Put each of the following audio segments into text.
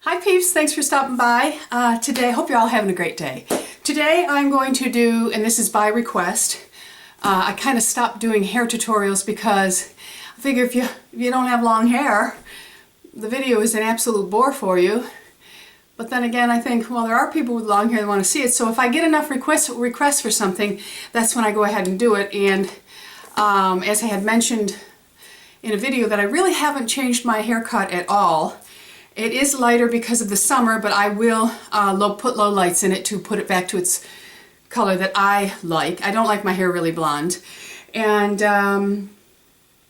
Hi peeps, thanks for stopping by today. Hope you're all having a great day. Today I'm going to do, and this is by request, I kind of stopped doing hair tutorials because I figure if you don't have long hair, the video is an absolute bore for you. But then again, I think, well, there are people with long hair that want to see it, so if I get enough requests for something, that's when I go ahead and do it. And as I had mentioned in a video, that I really haven't changed my haircut at all. It is lighter because of the summer, but I will put low lights in it to put it back to its color that I like. I don't like my hair really blonde. And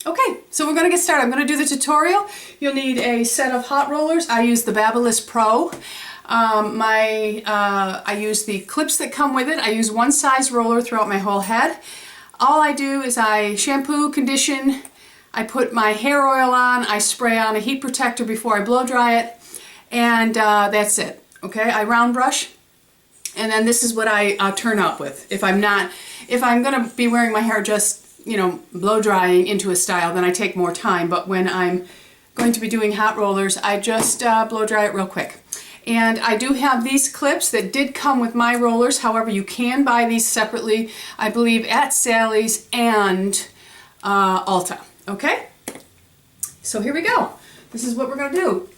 okay, so we're going to get started. I'm going to do the tutorial. You'll need a set of hot rollers. I use the Babyliss Pro. I use the clips that come with it. I use one size roller throughout my whole head. All I do is I shampoo, condition, I put my hair oil on, I spray on a heat protector before I blow dry it, and that's it. Okay, I round brush, and then this is what I turn up with. If I'm going to be wearing my hair just, you know, blow drying into a style, then I take more time. But when I'm going to be doing hot rollers, I just blow dry it real quick. And I do have these clips that did come with my rollers. However, you can buy these separately, I believe, at Sally's and Ulta. Okay, so here we go. This is what we're going to do.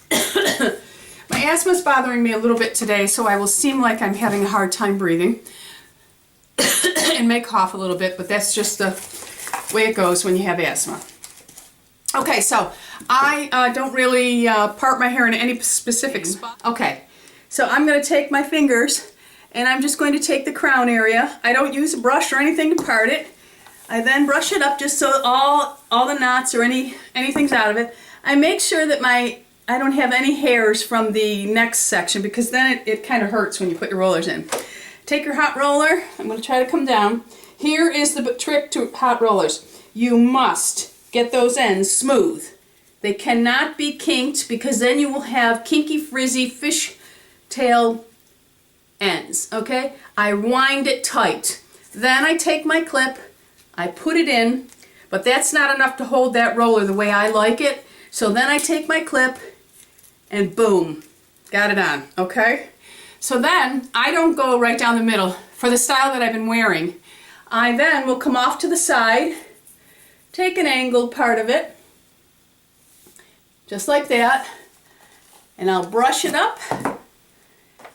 My asthma is bothering me a little bit today, so I will seem like I'm having a hard time breathing and may cough a little bit, but that's just the way it goes when you have asthma. Okay, so I don't really part my hair in any specific spot. Okay, so I'm going to take my fingers and I'm just going to take the crown area. I don't use a brush or anything to part it. I then brush it up just so all the knots or anything's out of it. I make sure that I don't have any hairs from the next section, because then it kind of hurts when you put your rollers in. Take your hot roller. I'm going to try to come down. Here is the trick to hot rollers. You must get those ends smooth. They cannot be kinked, because then you will have kinky, frizzy, fishtail ends. Okay? I wind it tight. Then I take my clip, I put it in, but that's not enough to hold that roller the way I like it. So then I take my clip and boom, got it on, okay? So then I don't go right down the middle for the style that I've been wearing. I then will come off to the side, take an angled part of it, just like that, and I'll brush it up,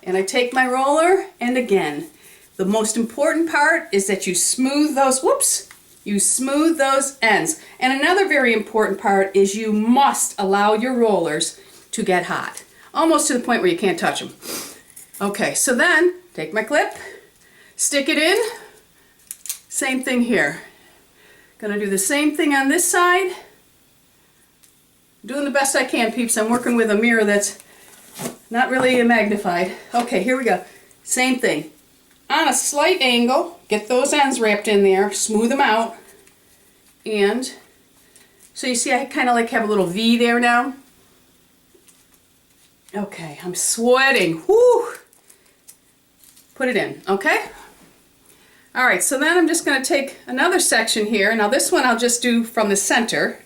and I take my roller, and again, the most important part is that you smooth those, you smooth those ends. And another very important part is you must allow your rollers to get hot, almost to the point where you can't touch them. Okay, so then take my clip, stick it in, same thing here. Gonna do the same thing on this side. Doing the best I can, peeps. I'm working with a mirror that's not really magnified. Okay, here we go. Same thing. On a slight angle, get those ends wrapped in there, smooth them out, and so you see I kind of like have a little V there now. Okay, I'm sweating. Whoo! Put it in, okay? All right, so then I'm just going to take another section here. Now this one I'll just do from the center,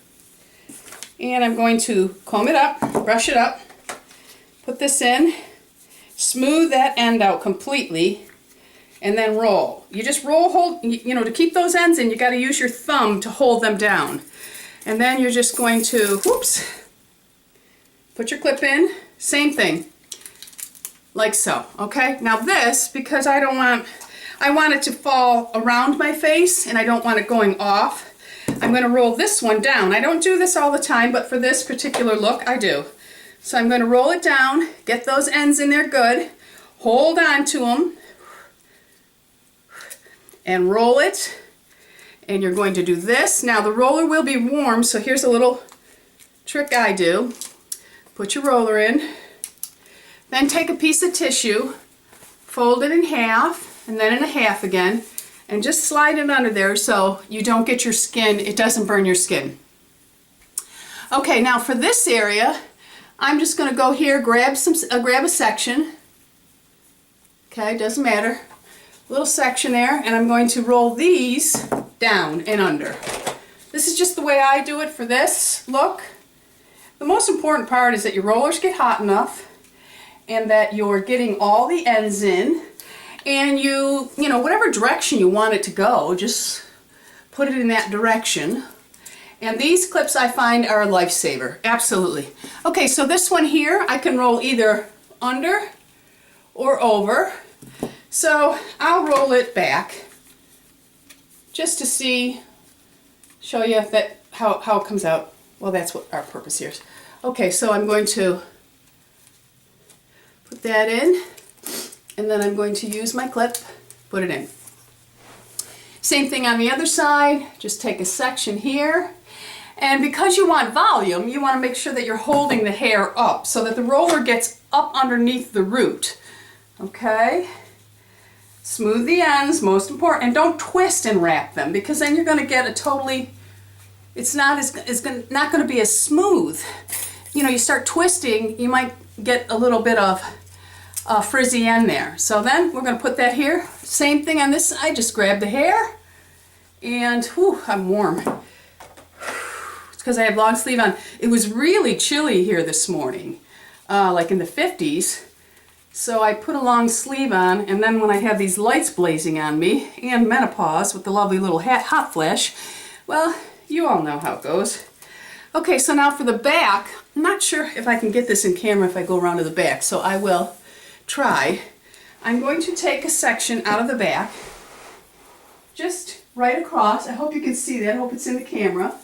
and I'm going to comb it up, brush it up, put this in, smooth that end out completely, and then roll. You just hold, you know, to keep those ends in, you got to use your thumb to hold them down. And then you're just going to, put your clip in, same thing, like so, okay? Now this, because I want it to fall around my face, and I don't want it going off, I'm going to roll this one down. I don't do this all the time, but for this particular look, I do. So I'm going to roll it down, get those ends in there good, hold on to them, and roll it, and you're going to do this. Now the roller will be warm, so here's a little trick I do. Put your roller in, then take a piece of tissue, fold it in half, and then in a half again, and just slide it under there so you don't get your skin, it doesn't burn your skin. Okay, now for this area, I'm just going to go here, grab a section. Okay, doesn't matter. Little section there, and I'm going to roll these down and under. This is just the way I do it for this look. The most important part is that your rollers get hot enough and that you're getting all the ends in, and you know, whatever direction you want it to go, just put it in that direction. And these clips I find are a lifesaver, absolutely. Okay, so this one here, I can roll either under or over. So I'll roll it back just to show you that how it comes out. Well, that's what our purpose here is. Okay, so I'm going to put that in, and then I'm going to use my clip, put it in. Same thing on the other side, just take a section here. And because you want volume, you want to make sure that you're holding the hair up so that the roller gets up underneath the root. Okay? Smooth the ends, most important, and don't twist and wrap them, because then you're going to get a totally, it's not going to be as smooth. You know, you start twisting, you might get a little bit of frizzy end there. So then we're going to put that here. Same thing on this side, just grab the hair, and whew, I'm warm. It's because I have long sleeve on. It was really chilly here this morning, like in the 50s. So I put a long sleeve on, and then when I have these lights blazing on me, and menopause with the lovely little hot flash, well, you all know how it goes. Okay, so now for the back, I'm not sure if I can get this in camera if I go around to the back, so I will try. I'm going to take a section out of the back, just right across. I hope you can see that. I hope it's in the camera.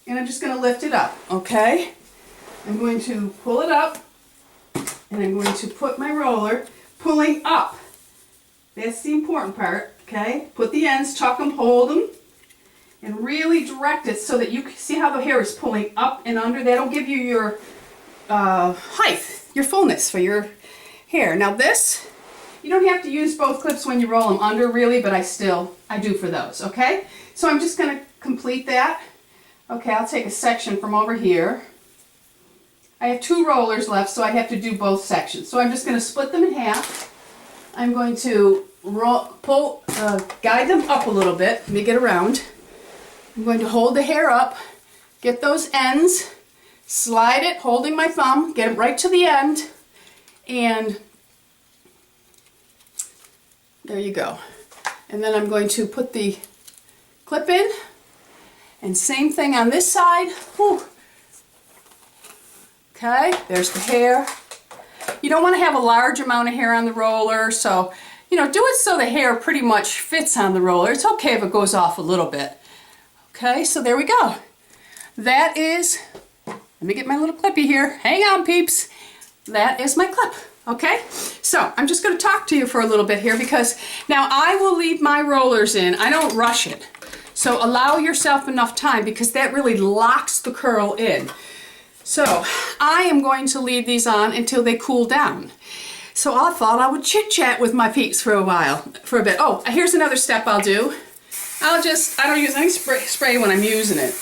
And I'm just going to lift it up, okay? I'm going to pull it up, and I'm going to put my roller pulling up. That's the important part, okay? Put the ends, tuck them, hold them, and really direct it so that you can see how the hair is pulling up and under. That'll give you your height, your fullness for your hair. Now this, you don't have to use both clips when you roll them under really, but I do for those, okay? So I'm just going to complete that. Okay, I'll take a section from over here. I have 2 rollers left, so I have to do both sections. So I'm just going to split them in half. I'm going to guide them up a little bit. Let me get around. I'm going to hold the hair up, get those ends, slide it, holding my thumb, get it right to the end, and there you go. And then I'm going to put the clip in, and same thing on this side. Whew. Okay, there's the hair. You don't want to have a large amount of hair on the roller, so, you know, do it so the hair pretty much fits on the roller. It's okay if it goes off a little bit. Okay, so there we go. That is, let me get my little clippy here. Hang on, peeps. That is my clip, okay? So I'm just going to talk to you for a little bit here, because now I will leave my rollers in. I don't rush it. So allow yourself enough time, because that really locks the curl in. So I am going to leave these on until they cool down. So I thought I would chit chat with my peeps for a bit. Oh, here's another step I'll do. I don't use any spray when I'm using it.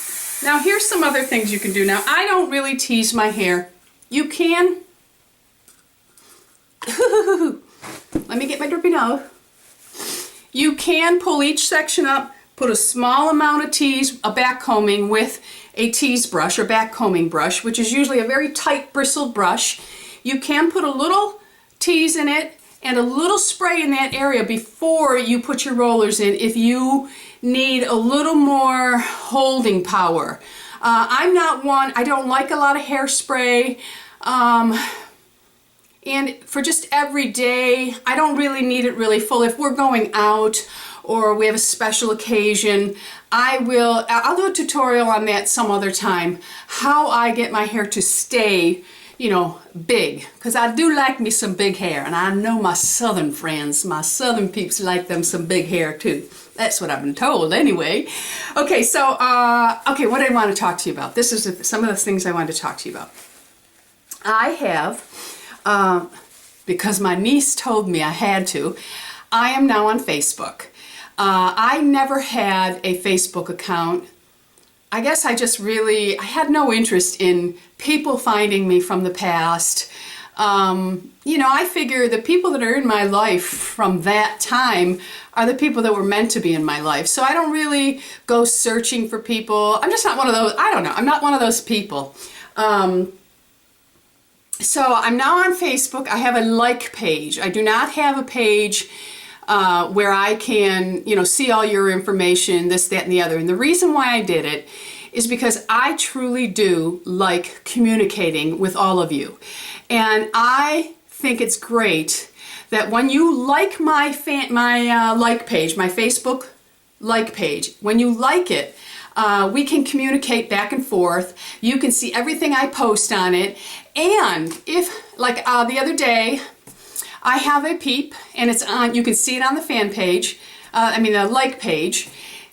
Now here's some other things you can do. Now I don't really tease my hair. You can, let me get my drippy nose. You can pull each section up, put a small amount of tease, a back combing with a tease brush or back combing brush, which is usually a very tight bristled brush. You can put a little tease in it and a little spray in that area before you put your rollers in if you need a little more holding power. I'm not one, I don't like a lot of hairspray. And for just every day, I don't really need it really full. If we're going out or we have a special occasion, I'll do a tutorial on that some other time, how I get my hair to stay, you know, big, because I do like me some big hair, and I know my southern friends, my southern peeps like them some big hair too. That's what I've been told anyway. Okay, so, okay, what I want to talk to you about. This is some of the things I wanted to talk to you about. I have, because my niece told me I had to, I am now on Facebook. I never had a Facebook account. I guess I had no interest in people finding me from the past. You know, I figure the people that are in my life from that time are the people that were meant to be in my life. So I don't really go searching for people. I'm just not one of those, I don't know, I'm not one of those people. So I'm now on Facebook. I have a like page. I do not have a page where I can, see all your information, this, that, and the other. And the reason why I did it is because I truly do like communicating with all of you. And I think it's great that when you like my like page, my Facebook like page, when you like it, we can communicate back and forth. You can see everything I post on it. And if, like the other day, I have a peep, and it's on, you can see it on the fan page, the like page.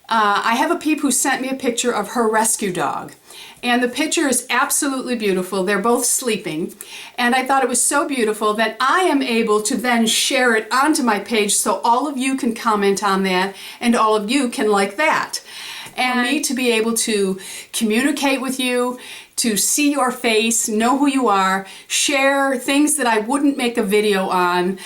I have a peep who sent me a picture of her rescue dog. And the picture is absolutely beautiful. They're both sleeping. And I thought it was so beautiful that I am able to then share it onto my page so all of you can comment on that and all of you can like that. And me to be able to communicate with you, to see your face, know who you are, share things that I wouldn't make a video on,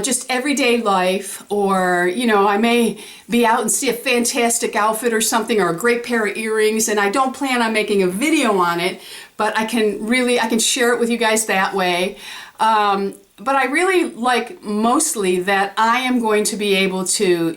just everyday life, or, I may be out and see a fantastic outfit or something, or a great pair of earrings, and I don't plan on making a video on it, but I can share it with you guys that way. But I really like mostly that I am going to be able to,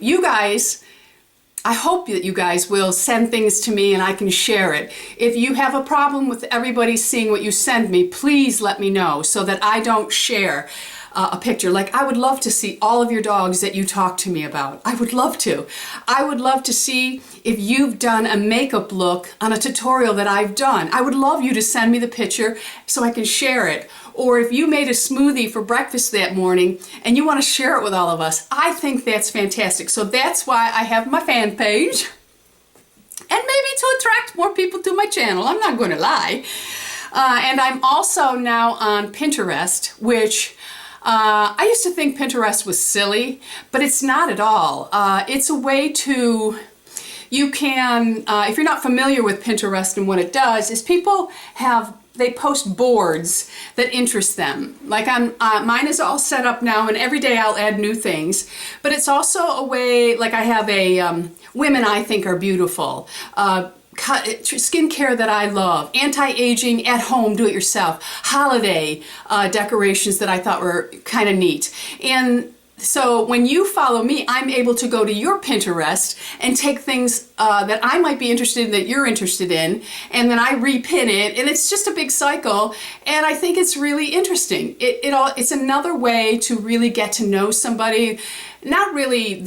I hope that you guys will send things to me and I can share it. If you have a problem with everybody seeing what you send me, please let me know so that I don't share a picture. Like, I would love to see all of your dogs that you talk to me about. I would love to. I would love to see if you've done a makeup look on a tutorial that I've done. I would love you to send me the picture so I can share it. Or if you made a smoothie for breakfast that morning and you want to share it with all of us, I think that's fantastic. So that's why I have my fan page. And maybe to attract more people to my channel, I'm not going to lie. And I'm also now on Pinterest, which I used to think Pinterest was silly, but it's not at all. It's a way to, you can, if you're not familiar with Pinterest, and what it does is they post boards that interest them. Like mine is all set up now, and every day I'll add new things. But it's also a way, like I have a women I think are beautiful, skincare that I love, anti-aging, at home, do it yourself, holiday decorations that I thought were kind of neat. And so when you follow me, I'm able to go to your Pinterest and take things that I might be interested in, that you're interested in, and then I repin it, and it's just a big cycle, and I think it's really interesting. It's another way to really get to know somebody, not really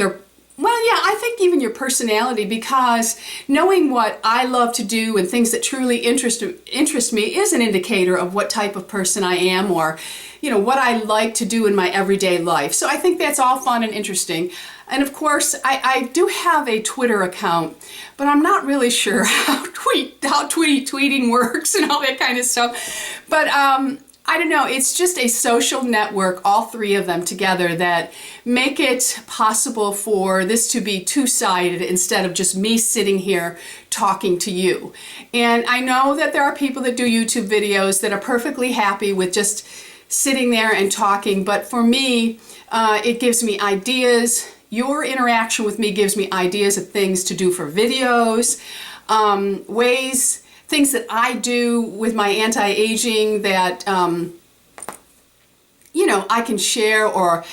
I think even your personality, because knowing what I love to do and things that truly interest me is an indicator of what type of person I am, or what I like to do in my everyday life. So I think that's all fun and interesting. And of course, I do have a Twitter account, but I'm not really sure how tweeting works and all that kind of stuff. But I don't know, it's just a social network, all three of them together, that make it possible for this to be two-sided instead of just me sitting here talking to you. And I know that there are people that do YouTube videos that are perfectly happy with just sitting there and talking, but for me, it gives me ideas. Your interaction with me gives me ideas of things to do for videos, things that I do with my anti-aging that, I can share, or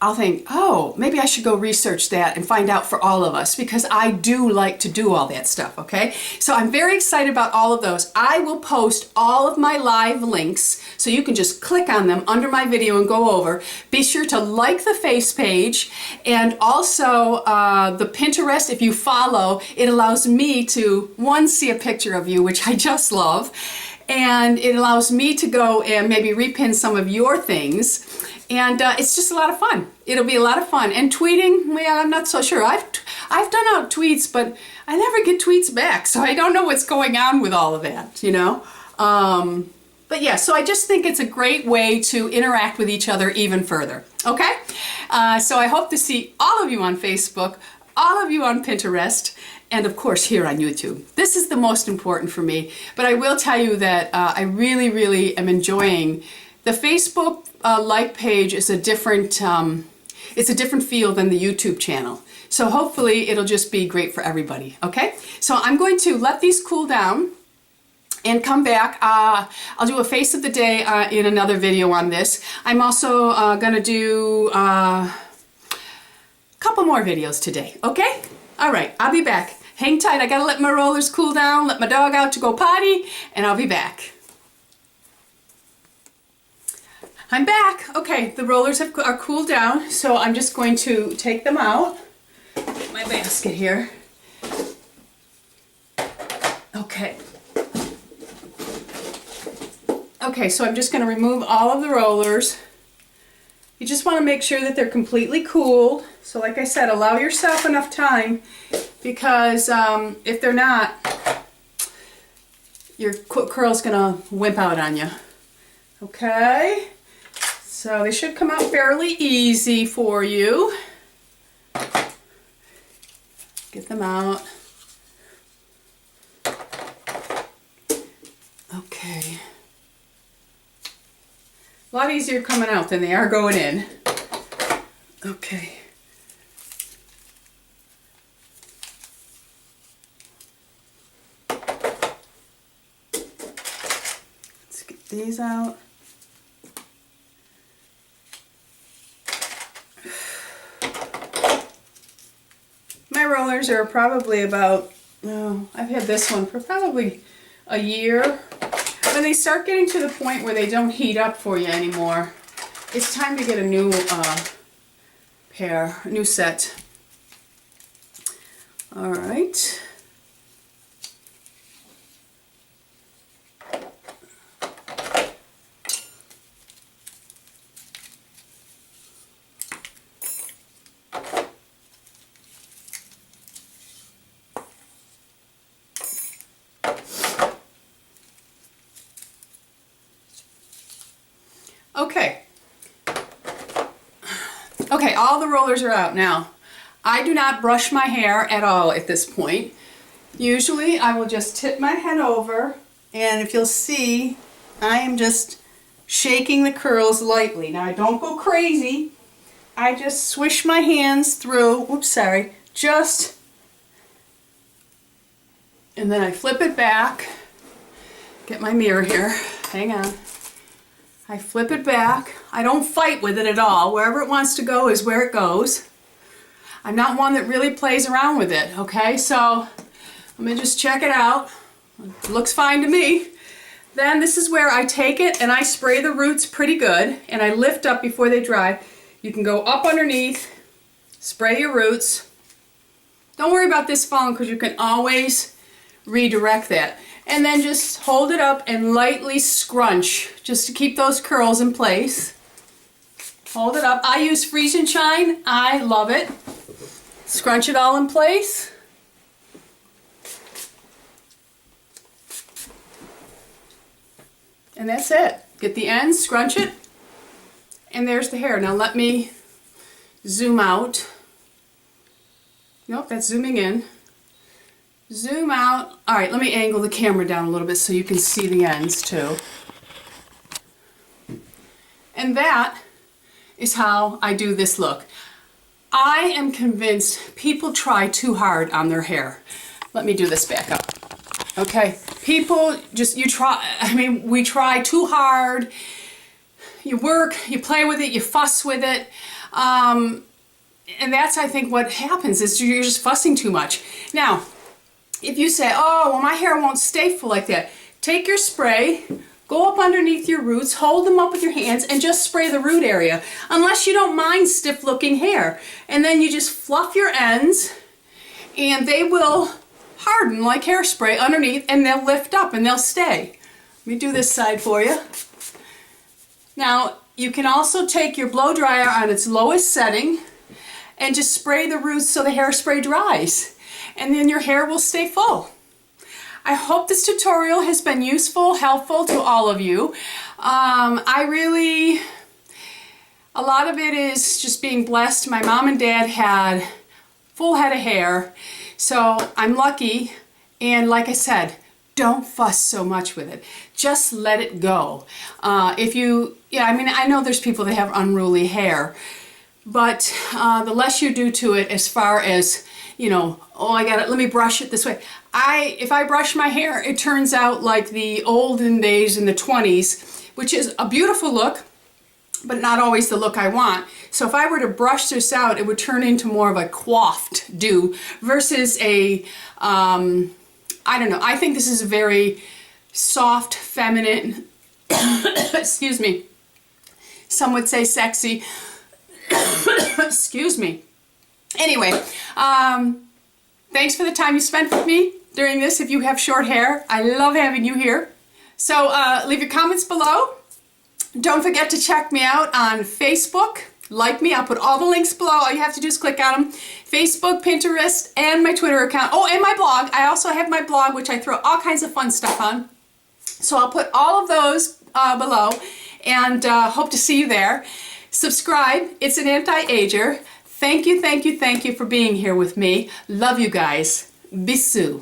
I'll think, oh, maybe I should go research that and find out for all of us, because I do like to do all that stuff, okay? So I'm very excited about all of those. I will post all of my live links, so you can just click on them under my video and go over. Be sure to like the face page, and also the Pinterest. If you follow, it allows me to, see a picture of you, which I just love, and it allows me to go and maybe repin some of your things. And it's just a lot of fun. It'll be a lot of fun. And tweeting, well, I'm not so sure. I've done out tweets, but I never get tweets back, so I don't know what's going on with all of that, But yeah, so I just think it's a great way to interact with each other even further, okay? So I hope to see all of you on Facebook, all of you on Pinterest, and of course here on YouTube. This is the most important for me, but I will tell you that I really, really am enjoying the Facebook like page. Is a different feel than the YouTube channel. So hopefully it'll just be great for everybody, okay? So I'm going to let these cool down. and come back. I'll do a face of the day in another video on this. I'm also going to do a couple more videos today, okay? All right, I'll be back. Hang tight. I got to let my rollers cool down, let my dog out to go potty, and I'll be back. I'm back. Okay, the rollers are cooled down, so I'm just going to take them out. Get my basket here. Okay. Okay, so I'm just going to remove all of the rollers. You just want to make sure that they're completely cooled. So like I said, allow yourself enough time, because if they're not, your curl's going to wimp out on you. Okay, so they should come out fairly easy for you. Get them out. Okay. A lot easier coming out than they are going in. Okay. Let's get these out. My rollers are probably about, I've had this one for probably a year. When they start getting to the point where they don't heat up for you anymore, it's time to get a new pair, a new set. All right. Okay. Okay, all the rollers are out now. I do not brush my hair at all at this point. Usually I will just tip my head over, and if you'll see, I am just shaking the curls lightly. Now I don't go crazy. I just swish my hands through, oops, sorry, just, and then I flip it back. Get my mirror here, hang on. I flip it back. I don't fight with it at all. Wherever it wants to go is where it goes. I'm not one that really plays around with it, okay? So let me just check it out. It looks fine to me. Then this is where I take it and I spray the roots pretty good, and I lift up before they dry. You can go up underneath, spray your roots. Don't worry about this falling, because you can always redirect that. And then just hold it up and lightly scrunch just to keep those curls in place. Hold it up. I use Freeze and Shine. I love it. Scrunch it all in place. And that's it. Get the ends, scrunch it, and there's the hair. Now let me zoom out. Nope, that's zooming in. Zoom out. All right, let me angle the camera down a little bit so you can see the ends too. And that is how I do this look. I am convinced people try too hard on their hair. Let me do this back up. Okay, people just, we try too hard. You work, you play with it, you fuss with it. And that's, I think, what happens is you're just fussing too much. Now, if you say, oh, well, my hair won't stay full like that, take your spray, go up underneath your roots, hold them up with your hands, and just spray the root area, unless you don't mind stiff looking hair. And then you just fluff your ends, and they will harden like hairspray underneath, and they'll lift up and they'll stay. Let me do this side for you. Now, you can also take your blow dryer on its lowest setting and just spray the roots so the hairspray dries, and then your hair will stay full. I hope this tutorial has been useful, helpful to all of you. A lot of it is just being blessed. My mom and dad had full head of hair, so I'm lucky. And like I said, don't fuss so much with it. Just let it go. I know there's people that have unruly hair, but the less you do to it as far as, oh, let me brush it this way. if I brush my hair, it turns out like the olden days in the 20s, which is a beautiful look, but not always the look I want. So if I were to brush this out, it would turn into more of a coiffed do versus a, I don't know, I think this is a very soft, feminine, excuse me, some would say sexy, excuse me. Anyway, thanks for the time you spent with me during this. If you have short hair, I love having you here. So leave your comments below. Don't forget to check me out on Facebook. Like me, I'll put all the links below. All you have to do is click on them. Facebook, Pinterest, and my Twitter account. Oh, and my blog. I also have my blog, which I throw all kinds of fun stuff on. So I'll put all of those below, and hope to see you there. Subscribe. It's an anti-ager. Thank you, thank you, thank you for being here with me. Love you guys. Bisous.